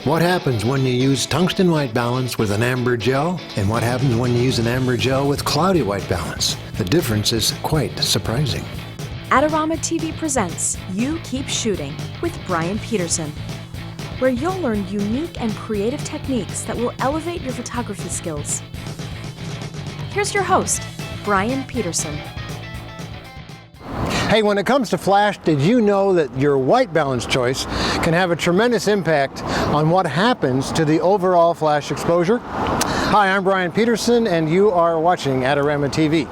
What happens when you use tungsten white balance with an amber gel, and what happens when you use an amber gel with cloudy white balance? The difference is quite surprising. AdoramaTV presents You Keep Shooting with Bryan Peterson, where you'll learn unique and creative techniques that will elevate your photography skills. Here's your host, Bryan Peterson. Hey, when it comes to flash, did you know that your white balance choice can have a tremendous impact on what happens to the overall flash exposure? Hi, I'm Bryan Peterson, and you are watching AdoramaTV.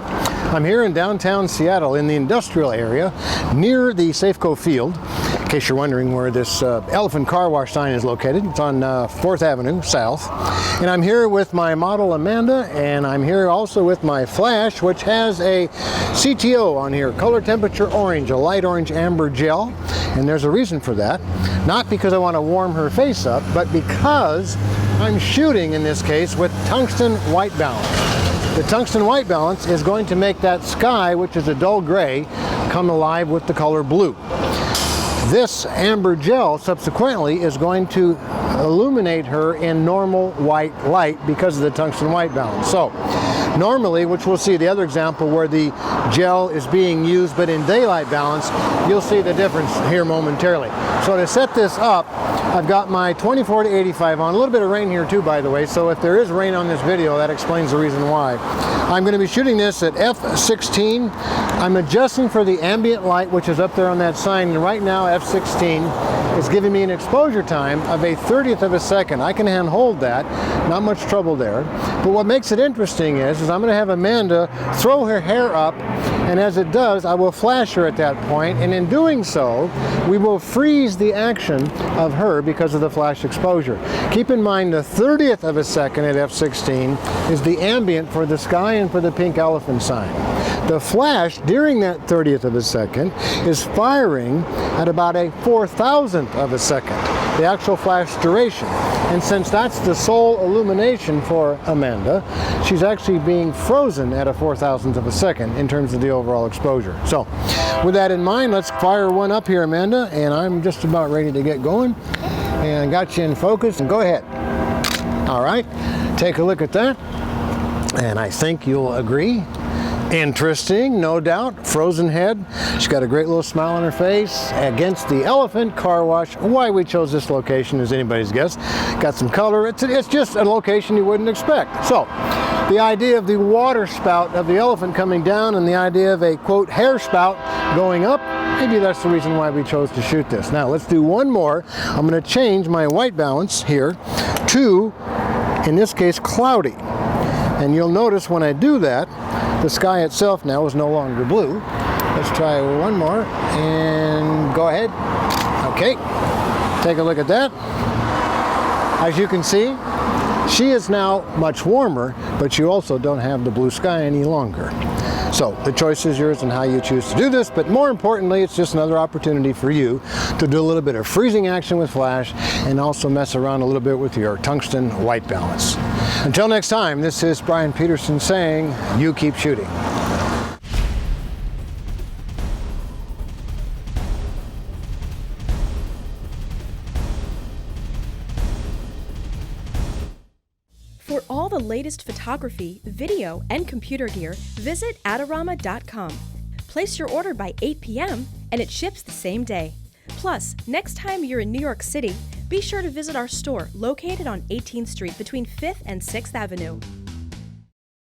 I'm here in downtown Seattle in the industrial area near the Safeco field. In case you're wondering where this elephant car wash sign is located, it's on 4th Avenue South. And I'm here with my model Amanda, and I'm here also with my flash, which has a CTO on here, color temperature orange, a light orange amber gel. And there's a reason for that. Not because I want to warm her face up, but because I'm shooting in this case with tungsten white balance. The tungsten white balance is going to make that sky, which is a dull gray, come alive with the color blue. This amber gel subsequently is going to illuminate her in normal white light because of the tungsten white balance. So normally, which we'll see the other example where the gel is being used but in daylight balance, you'll see the difference here momentarily. So to set this up, I've got my 24 to 85 on. A little bit of rain here too, by the way, so if there is rain on this video, that explains the reason why. I'm going to be shooting this at f16. I'm adjusting for the ambient light, which is up there on that sign, and right now f16 is giving me an exposure time of a 30th of a second. I can hand hold that, not much trouble there. But what makes it interesting is I'm going to have Amanda throw her hair up, and as it does, I will flash her at that point, and in doing so, we will freeze the action of her because of the flash exposure. Keep in mind the 30th of a second at f16 is the ambient for the sky and for the pink elephant sign. The flash during that 30th of a second is firing at about a 4,000th of a second, the actual flash duration. And since that's the sole illumination for Amanda, she's actually being frozen at a 4,000th of a second in terms of the overall exposure. So with that in mind, let's fire one up here, Amanda, and I'm just about ready to get going. And got you in focus, and go ahead. All right, take a look at that, and I think you'll agree. Interesting, no doubt. Frozen head. She's got a great little smile on her face against the elephant car wash. Why we chose this location is anybody's guess. Got some color. It's just a location you wouldn't expect. So, the idea of the water spout of the elephant coming down and the idea of a, quote, hair spout going up, maybe that's the reason why we chose to shoot this. Now, let's do one more. I'm going to change my white balance here to, in this case, cloudy. And you'll notice when I do that, the sky itself now is no longer blue. Let's try one more, and go ahead. Okay, take a look at that. As you can see, she is now much warmer, but you also don't have the blue sky any longer. So the choice is yours on how you choose to do this, but more importantly, it's just another opportunity for you to do a little bit of freezing action with flash and also mess around a little bit with your tungsten white balance. Until next time, this is Bryan Peterson saying, you keep shooting. For all the latest photography, video, and computer gear, visit Adorama.com. Place your order by 8 p.m. and it ships the same day. Plus, next time you're in New York City, be sure to visit our store located on 18th Street between 5th and 6th Avenue.